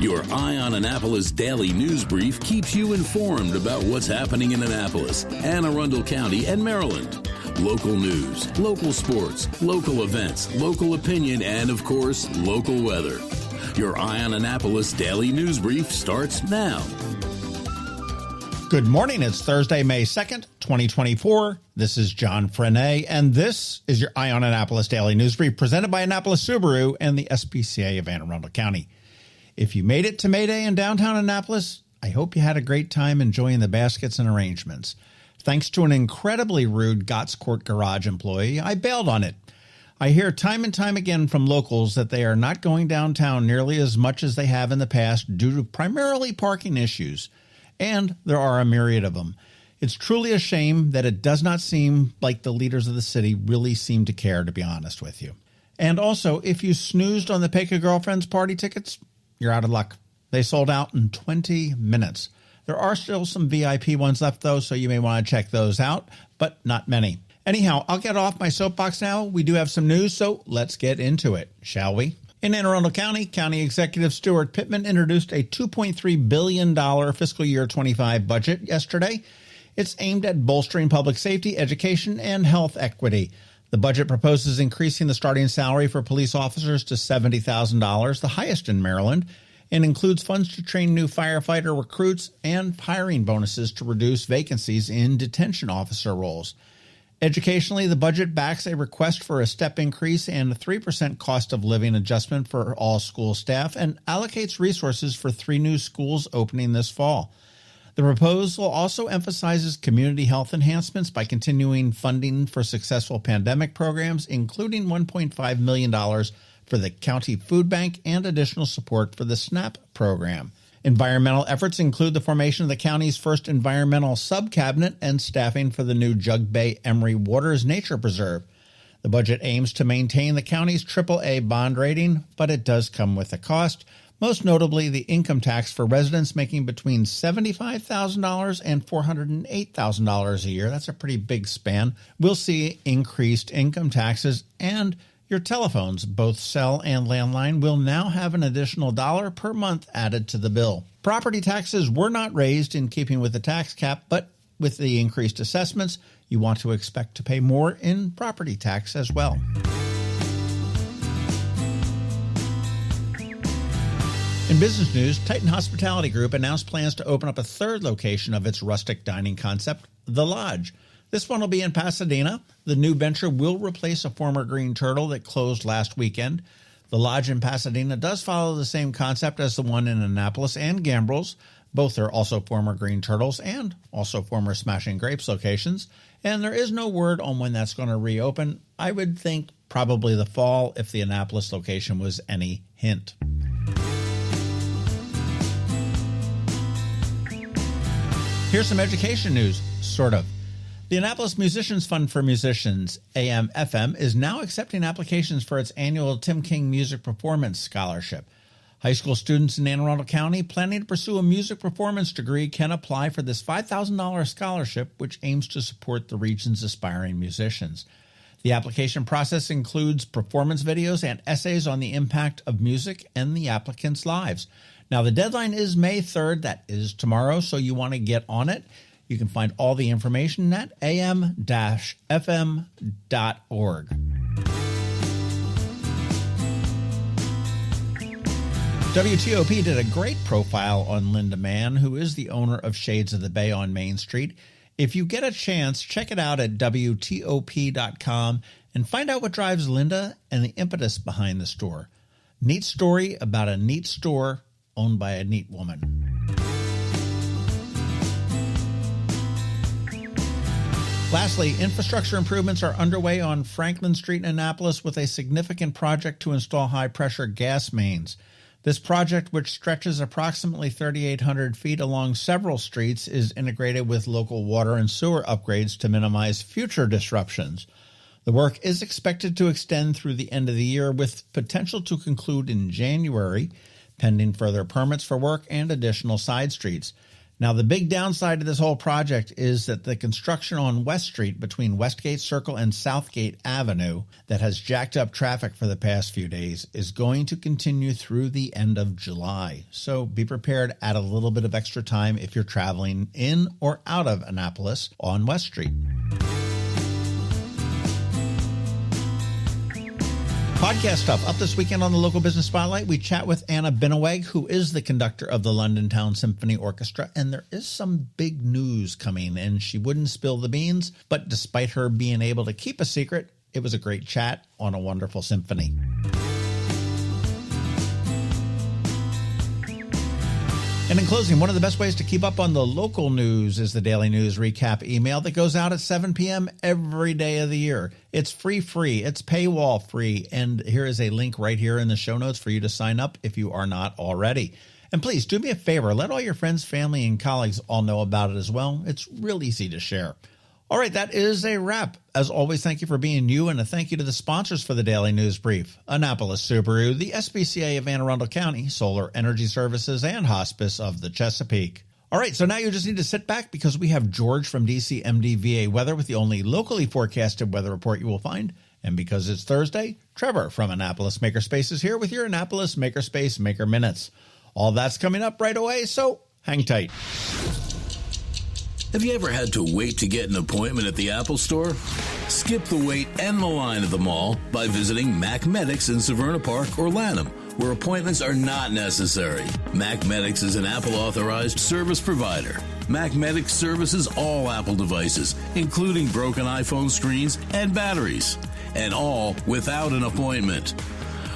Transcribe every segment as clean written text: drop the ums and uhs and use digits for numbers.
Your Eye on Annapolis daily news brief keeps you informed about what's happening in Annapolis, Anne Arundel County, and Maryland. Local news, local sports, local events, local opinion, and, of course, local weather. Your Eye on Annapolis daily news brief starts now. Good morning. It's Thursday, May 2nd, 2024. This is John Frenaye, and this is your Eye on Annapolis daily news brief presented by Annapolis Subaru and the SPCA of Anne Arundel County. If you made it to May Day in downtown Annapolis, I hope you had a great time enjoying the baskets and arrangements. Thanks to an incredibly rude Gotts Court Garage employee, I bailed on it. I hear time and time again from locals that they are not going downtown nearly as much as they have in the past due to primarily parking issues. And there are a myriad of them. It's truly a shame that it does not seem like the leaders of the city really seem to care, to be honest with you. And also, if you snoozed on the Pick a Girlfriend's party tickets, you're out of luck. They sold out in 20 minutes. There are still some VIP ones left, though, so you may want to check those out, but not many. Anyhow, I'll get off my soapbox now. We do have some news, so let's get into it, shall we? In Anne Arundel County, County Executive Stuart Pittman introduced a $2.3 billion fiscal year 25 budget yesterday. It's aimed at bolstering public safety, education, and health equity. The budget proposes increasing the starting salary for police officers to $70,000, the highest in Maryland, and includes funds to train new firefighter recruits and hiring bonuses to reduce vacancies in detention officer roles. Educationally, the budget backs a request for a step increase and a 3% cost of living adjustment for all school staff and allocates resources for 3 new schools opening this fall. The proposal also emphasizes community health enhancements by continuing funding for successful pandemic programs, including $1.5 million for the county food bank and additional support for the SNAP program. Environmental efforts include the formation of the county's first environmental sub-cabinet and staffing for the new Jug Bay Emery Waters Nature Preserve. The budget aims to maintain the county's AAA bond rating, but it does come with a cost, most notably the income tax for residents making between $75,000 and $408,000 a year. That's a pretty big span. We'll see increased income taxes, and your telephones, both cell and landline, will now have an additional $1 per month added to the bill. Property taxes were not raised in keeping with the tax cap, but with the increased assessments, you want to expect to pay more in property tax as well. In business news, Titan Hospitality Group announced plans to open up a third location of its rustic dining concept, The Lodge. This one will be in Pasadena. The new venture will replace a former Green Turtle that closed last weekend. The Lodge in Pasadena does follow the same concept as the one in Annapolis and Gambrills. Both are also former Green Turtles and also former Smashing Grapes locations. And there is no word on when that's going to reopen. I would think probably the fall if the Annapolis location was any hint. Here's some education news, sort of. The Annapolis Musicians Fund for Musicians, AMFM, is now accepting applications for its annual Tim King Music Performance Scholarship. High school students in Anne Arundel County planning to pursue a music performance degree can apply for this $5,000 scholarship, which aims to support the region's aspiring musicians. The application process includes performance videos and essays on the impact of music and the applicants' lives. Now, the deadline is May 3rd. That is tomorrow, so you want to get on it. You can find all the information at am-fm.org. WTOP did a great profile on Linda Mann, who is the owner of Shades of the Bay on Main Street. If you get a chance, check it out at WTOP.com and find out what drives Linda and the impetus behind the store. Neat story about a neat store owned by a neat woman. Lastly, infrastructure improvements are underway on Franklin Street in Annapolis with a significant project to install high-pressure gas mains. This project, which stretches approximately 3,800 feet along several streets, is integrated with local water and sewer upgrades to minimize future disruptions. The work is expected to extend through the end of the year with potential to conclude in January, pending further permits for work and additional side streets. Now, the big downside to this whole project is that the construction on West Street between Westgate Circle and Southgate Avenue that has jacked up traffic for the past few days is going to continue through the end of July. So be prepared, add a little bit of extra time if you're traveling in or out of Annapolis on West Street. Podcast stuff. Up this weekend on the Local Business Spotlight, we chat with Anna Binneweg, who is the conductor of the London Town Symphony Orchestra, and there is some big news coming, and she wouldn't spill the beans, but despite her being able to keep a secret, it was a great chat on a wonderful symphony. And in closing, one of the best ways to keep up on the local news is the Daily News Recap email that goes out at 7 p.m. every day of the year. It's free, it's paywall free, and here is a link right here in the show notes for you to sign up if you are not already. And please do me a favor, let all your friends, family, and colleagues all know about it as well. It's real easy to share. All right, that is a wrap. As always, thank you for being you, and a thank you to the sponsors for the Daily News Brief: Annapolis Subaru, the SPCA of Anne Arundel County, Solar Energy Services, and Hospice of the Chesapeake. All right, so now you just need to sit back because we have George from DCMDVA Weather with the only locally forecasted weather report you will find. And because it's Thursday, Trevor from Annapolis Makerspace is here with your Annapolis Makerspace Maker Minutes. All that's coming up right away, so hang tight. Have you ever had to wait to get an appointment at the Apple Store? Skip the wait and the line at the mall by visiting Mac Medics in Severna Park or Lanham, where appointments are not necessary. Mac Medics is an Apple-authorized service provider. Mac Medics services all Apple devices, including broken iPhone screens and batteries, and all without an appointment.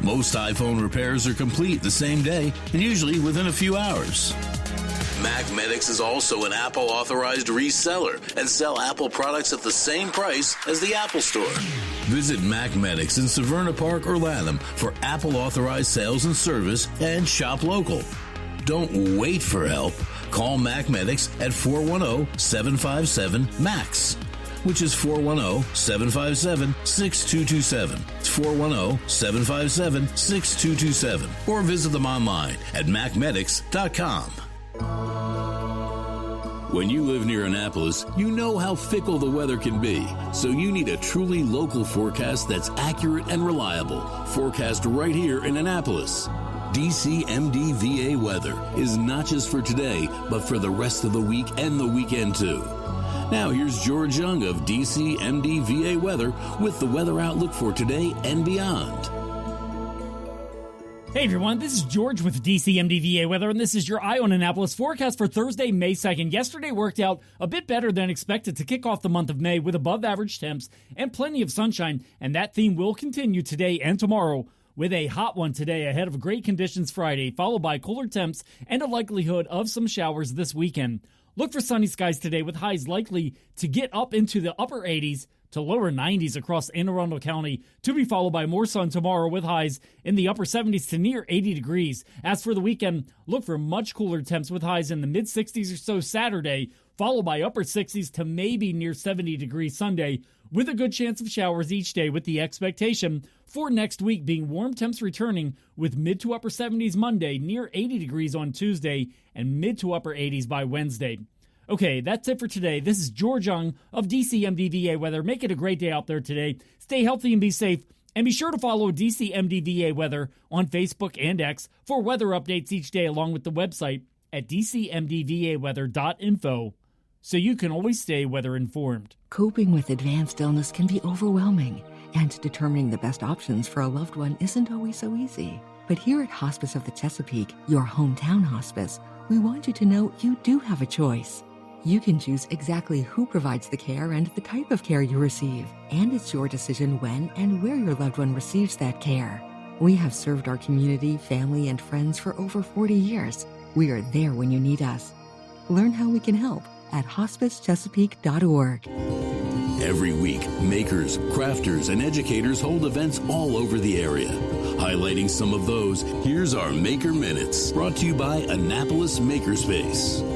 Most iPhone repairs are complete the same day and usually within a few hours. Mac Medics is also an Apple-authorized reseller and sell Apple products at the same price as the Apple Store. Visit Mac Medics in Severna Park or Lanham for Apple-authorized sales and service and shop local. Don't wait for help. Call Mac Medics at 410-757-MAX, which is 410-757-6227. It's 410-757-6227. Or visit them online at macmedics.com. When you live near Annapolis, you know how fickle the weather can be. So you need a truly local forecast that's accurate and reliable. Forecast right here in Annapolis. DCMDVA Weather is not just for today, but for the rest of the week and the weekend too. Now here's George Young of DCMDVA Weather with the weather outlook for today and beyond. Hey everyone, this is George with DCMDVA Weather, and this is your Eye on Annapolis forecast for Thursday, May 2nd. Yesterday worked out a bit better than expected to kick off the month of May with above average temps and plenty of sunshine, and that theme will continue today and tomorrow with a hot one today ahead of great conditions Friday, followed by cooler temps and a likelihood of some showers this weekend. Look for sunny skies today with highs likely to get up into the upper 80s to lower 90s across Anne Arundel County, to be followed by more sun tomorrow with highs in the upper 70s to near 80 degrees. As for the weekend, look for much cooler temps with highs in the mid-60s or so Saturday, followed by upper 60s to maybe near 70 degrees Sunday, with a good chance of showers each day, with the expectation for next week being warm temps returning with mid to upper 70s Monday, near 80 degrees on Tuesday, and mid to upper 80s by Wednesday. Okay, that's it for today. This is George Young of DCMDVA Weather. Make it a great day out there today. Stay healthy and be safe. And be sure to follow DCMDVA Weather on Facebook and X for weather updates each day, along with the website at dcmdvaweather.info, so you can always stay weather informed. Coping with advanced illness can be overwhelming, and determining the best options for a loved one isn't always so easy. But here at Hospice of the Chesapeake, your hometown hospice, we want you to know you do have a choice. You can choose exactly who provides the care and the type of care you receive, and it's your decision when and where your loved one receives that care. We have served our community, family, and friends for over 40 years. We are there when you need us. Learn how we can help at hospicechesapeake.org. Every week, makers, crafters, and educators hold events all over the area. Highlighting some of those, here's our Maker Minutes, brought to you by Annapolis Makerspace.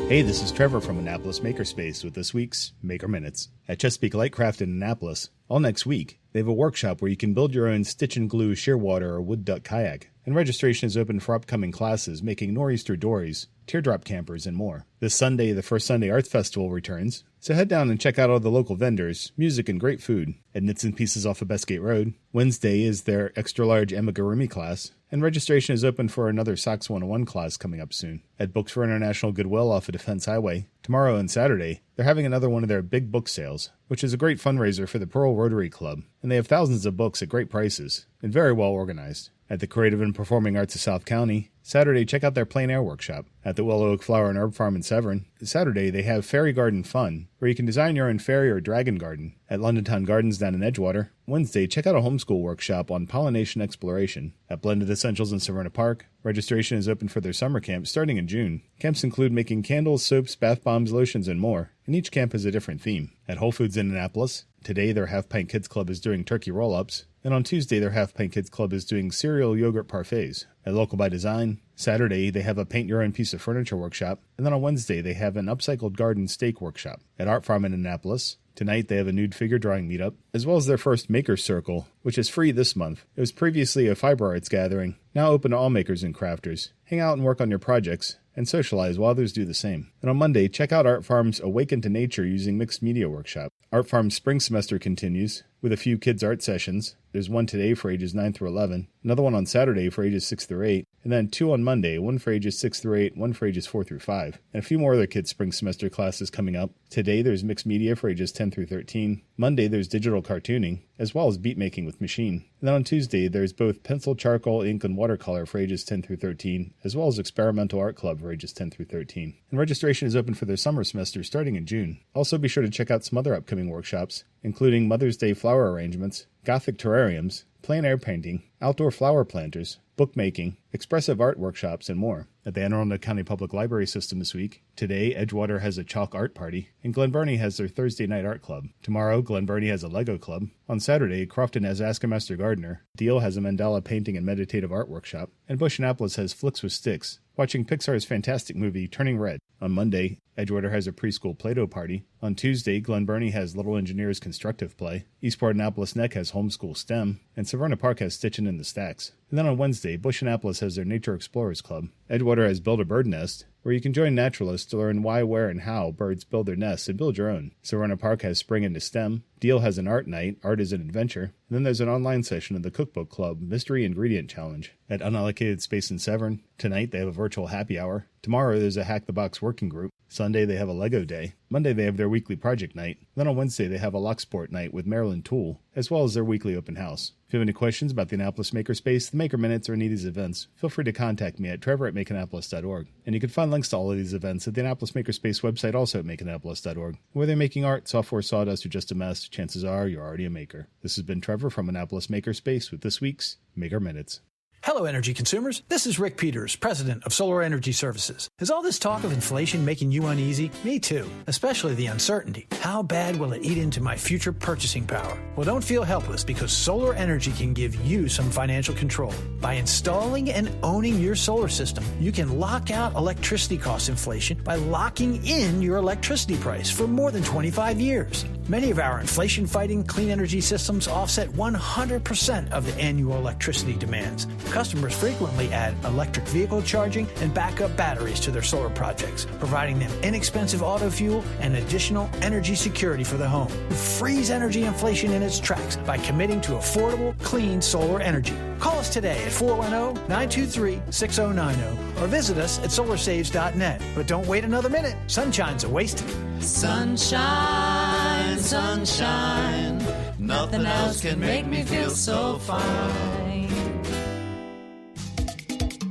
Hey, this is Trevor from Annapolis Makerspace with this week's Maker Minutes. At Chesapeake Lightcraft in Annapolis, all next week, they have a workshop where you can build your own stitch and glue shearwater or wood duck kayak. and registration is open for upcoming classes making nor'easter dories, teardrop campers, and more. This Sunday, the First Sunday Arts Festival returns, so head down and check out all the local vendors, music, and great food at Knits and Pieces off of Bestgate Road. Wednesday is their extra-large amigurumi class, and registration is open for another Sox 101 class coming up soon at Books for International Goodwill off of Defense Highway. Tomorrow and Saturday, they're having another one of their big book sales, which is a great fundraiser for the Pearl Rotary Club, and they have thousands of books at great prices and very well organized. At the Creative and Performing Arts of South County, Saturday, check out their plein air workshop. At the Willow Oak Flower and Herb Farm in Severn, Saturday, they have Fairy Garden Fun, where you can design your own fairy or dragon garden. At London Town Gardens down in Edgewater, Wednesday, check out a homeschool workshop on pollination exploration. At Blended Essentials in Severna Park, registration is open for their summer camp starting in June. Camps include making candles, soaps, bath bombs, lotions, and more, and each camp has a different theme. At Whole Foods in Annapolis, today their Half Pint Kids Club is doing turkey roll-ups, and on Tuesday their Half Pint Kids Club is doing cereal yogurt parfaits. At Local by Design, Saturday they have a paint your own piece of furniture workshop, and then on Wednesday they have an upcycled garden steak workshop. At Art Farm in Annapolis, tonight they have a nude figure drawing meetup, as well as their first Maker Circle, which is free this month. It was previously a fiber arts gathering, now open to all makers and crafters. Hang out and work on your projects, and socialize while others do the same. And on Monday, check out Art Farm's Awaken to Nature Using Mixed Media workshop. Art Farm's spring semester continues with a few kids' art sessions. There's one today for ages 9 through 11, another one on Saturday for ages 6 through 8, and then 2 on Monday, one for ages 6 through 8, one for ages 4 through 5, and a few more other kids' spring semester classes coming up. Today there's mixed media for ages 10 through 13. Monday there's digital cartooning, as well as beat making with machine. And then on Tuesday there's both pencil, charcoal, ink, and watercolor for ages 10 through 13, as well as experimental art club for ages 10 through 13. And registration is open for their summer semester starting in June. Also be sure to check out some other upcoming workshops, including Mother's Day flower arrangements, Gothic terrariums, plein air painting, outdoor flower planters, bookmaking, expressive art workshops, and more. At the Anne Arundel County Public Library System this week, today Edgewater has a chalk art party, and Glen Burnie has their Thursday night art club. Tomorrow, Glen Burnie has a Lego club. On Saturday, Crofton has Ask a Master Gardener, Deal has a mandala painting and meditative art workshop, and Bush Annapolis has Flicks with Sticks, watching Pixar's fantastic movie Turning Red. On Monday, Edgewater has a preschool Play-Doh party. On Tuesday, Glen Burnie has Little Engineers Constructive Play. Eastport Annapolis Neck has Homeschool STEM. And Severna Park has Stitchin' in the Stacks. And then on Wednesday, Bush Annapolis has their Nature Explorers Club. Edgewater has Build a Bird Nest, where you can join naturalists to learn why, where, and how birds build their nests and build your own. Severna Park has Spring into STEM. Deal has an art night, Art is an Adventure. And then there's an online session of the Cookbook Club Mystery Ingredient Challenge. At Unallocated Space in Severn, tonight they have a virtual happy hour. Tomorrow there's a Hack the Box working group. Sunday they have a Lego day. Monday they have their weekly project night. Then on Wednesday they have a Locksport night with Maryland Tool, as well as their weekly open house. If you have any questions about the Annapolis Makerspace, the Maker Minutes, or any of these events, feel free to contact me at trevor@makeannapolis.org. And you can find links to all of these events at the Annapolis Makerspace website, also at makeannapolis.org. Whether you're making art, software, sawdust, or just a mess, chances are you're already a maker. This has been Trevor from Annapolis Makerspace with this week's Maker Minutes. Hello, energy consumers. This is Rick Peters, president of Solar Energy Services. Is all this talk of inflation making you uneasy? Me too, especially the uncertainty. How bad will it eat into my future purchasing power? Well, don't feel helpless, because solar energy can give you some financial control. By installing and owning your solar system, you can lock out electricity cost inflation by locking in your electricity price for more than 25 years. Many of our inflation-fighting clean energy systems offset 100% of the annual electricity demands. Customers frequently add electric vehicle charging and backup batteries to their solar projects, providing them inexpensive auto fuel and additional energy security for the home. Freeze energy inflation in its tracks by committing to affordable, clean solar energy. Call us today at 410-923-6090 or visit us at solarsaves.net. But don't wait another minute. Sunshine's a wasted. Sunshine, sunshine, nothing else can make me feel so fine.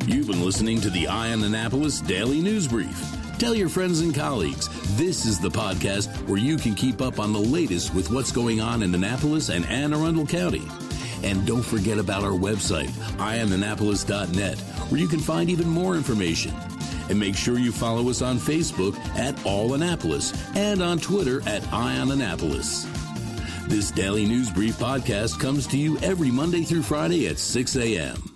You've been listening to the Eye on Annapolis Daily News Brief. Tell your friends and colleagues, this is the podcast where you can keep up on the latest with what's going on in Annapolis and Anne Arundel County. And don't forget about our website, eyeonannapolis.net, where you can find even more information. And make sure you follow us on Facebook at All Annapolis and on Twitter at Eye on Annapolis. This Daily News Brief podcast comes to you every Monday through Friday at 6 a.m.